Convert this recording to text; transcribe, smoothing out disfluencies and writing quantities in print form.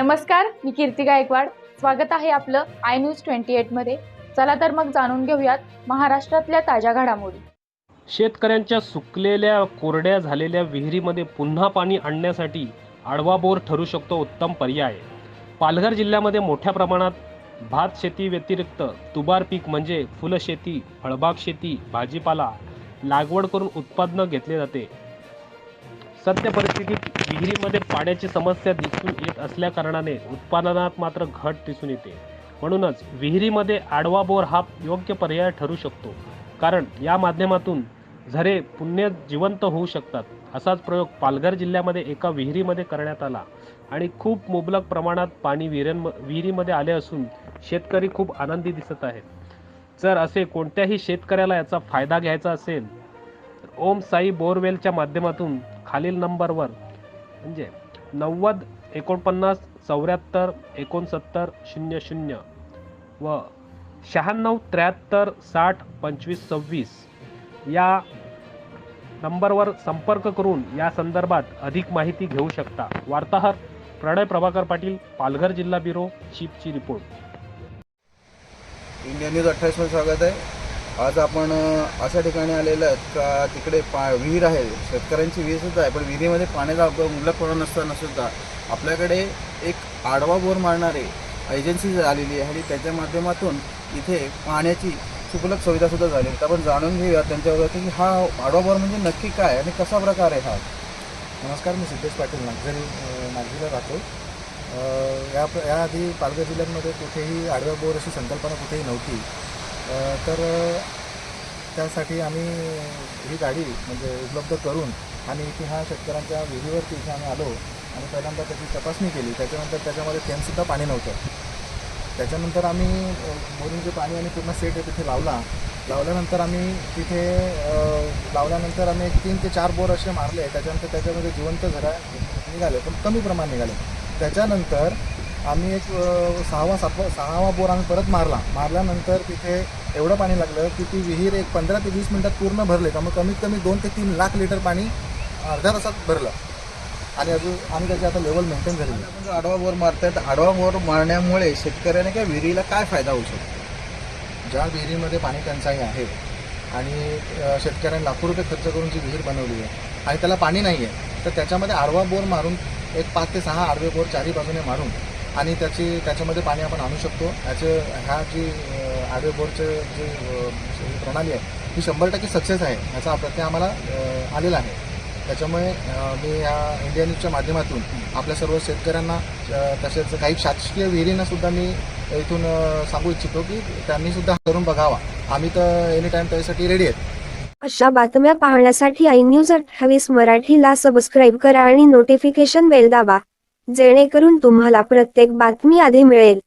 नमस्कार, मी कीर्ती गायकवाड। स्वागत आहे आपलं आय न्यूज 28 मध्ये। चला तर मग जाणून घेऊयात महाराष्ट्रातल्या ताज्या घडामोडी। शेतकऱ्यांच्या सुकलेल्या कोरड्या झालेल्या विहिरीमध्ये पुन्हा पाणी आणण्यासाठी आडवा बोर ठरू शकतो उत्तम पर्याय। पालघर जिल्ह्यामध्ये मोठ्या प्रमाणात भात शेती व्यतिरिक्त तुबार पीक म्हणजे फुलशेती, फळबाग शेती, भाजीपाला लागवड करून उत्पादन घेतले जाते। सध्या परिस्थितीत विहिरीमध्ये पाण्याची समस्या दिसून येत असल्या कारणाने उत्पादनात मात्र घट दिसून येते। म्हणूनच विहिरीमध्ये आडवा बोर हा योग्य पर्याय ठरू शकतो, कारण या माध्यमातून झरे पुन्हा जिवंत होऊ शकतात। असाच प्रयोग पालघर जिल्ह्यामध्ये एका विहिरीमध्ये करण्यात आला आणि खूप मुबलक प्रमाणात पाणी विहिरीमध्ये आले असून शेतकरी खूप आनंदी दिसत आहेत। जर असे कोणत्याही शेतकऱ्याला याचा फायदा घ्यायचा असेल तर ओम साई बोरवेलच्या माध्यमातून खालील नंबरवर म्हणजे 90 49 74 69 00 व 96 73 60 25 26 या नंबरवर संपर्क करून या संदर्भात अधिक माहिती घेऊ शकता। वार्ताहर प्रणय प्रभाकर पाटील, पालघर जिल्हा ब्युरो चीफची रिपोर्ट। इंडिया न्यूज 28 मध्ये स्वागत आहे। आज आपण अशा ठिकाणी आलेलो आहोत का तिकडे विहीर आहे, शेतकऱ्यांची विहीर सुद्धा आहे, पण विहिरीमध्ये पाण्याचा मुबलक प्रमाण नसताना सुद्धा आपल्याकडे एक आडवा बोर मारणारे एजन्सी आलेली आहे आणि त्याच्या माध्यमातून इथे पाण्याची सुबलक सुविधासुद्धा झाली। तर आपण जाणून घेऊया त्यांच्यावर की हा आडवा बोर म्हणजे नक्की काय आणि कसा प्रकार आहे हा। नमस्कार, मी सिद्धेश पाटील नागझरीला राहतो। याआधी पालघर जिल्ह्यामध्ये कुठेही आडवा बोर अशी संकल्पना कुठेही नव्हती। तर त्यासाठी आम्ही ही गाडी म्हणजे उपलब्ध करून आणि इथे ह्या शेतकऱ्यांच्या विहिरीवरती इथे आम्ही आलो आणि पहिल्यांदा त्याची तपासणी केली। त्याच्यानंतर त्याच्यामध्ये थेंबसुद्धा पाणी नव्हतं। त्याच्यानंतर आम्ही बोरिंगचे पाणी आणि पूर्ण सेट तिथे लावल्यानंतर आम्ही तिथे लावल्यानंतर आम्ही 3 ते 4 बोर असे मारले। त्याच्यानंतर त्याच्यामध्ये जिवंत झरा निघाले, पण कमी प्रमाण निघाले। त्याच्यानंतर आम्ही एक 6वा बोर आम्ही परत मारल्यानंतर तिथे एवढं पाणी लागलं की ती विहीर एक 15 ते 20 मिनटात पूर्ण भरले। त्यामुळे कमीत कमी 2 ते 3 लाख लिटर पाणी अर्ध्या तासात भरलं आणि आम्ही त्याची आता लेवल मेंटेन झाली। आपण जो आडवा बोर मारतात, आडवा बोर मारण्यामुळे शेतकऱ्याने काय विहिरीला काय फायदा होऊ शकतो? ज्या विहिरीमध्ये पाणी टंचाई आहे आणि शेतकऱ्यांनी लाखो रुपये खर्च करून जी विहीर बनवली आहे आणि त्याला पाणी नाही आहे, तर त्याच्यामध्ये आडवा बोर मारून एक 5 ते 6 आडवे बोर चारी बाजूने मारून आणि त्याच्यामध्ये पाणी आपण आणू शकतो। ह्या जी आडवे बोरचे जी प्रणाली आहे ही 100% सक्सेस आहे, ह्याचा प्रत्यय आम्हाला आलेला आहे। त्याच्यामुळे मी या इंडिया न्यूजच्या माध्यमातून आपल्या सर्व शेतकऱ्यांना तसेच काही शासकीय विहिरींनासुद्धा मी इथून सांगू इच्छितो की त्यांनीसुद्धा करून बघावा। आम्ही तर एनी टाईम त्यासाठी रेडी आहेत। अशा बातम्या पाहण्यासाठी आय न्यूज 28 मराठीला सबस्क्राईब करा आणि नोटिफिकेशन बेल दाबा, जेणेकरून तुम्हाला प्रत्येक बातमी आधी मिळेल।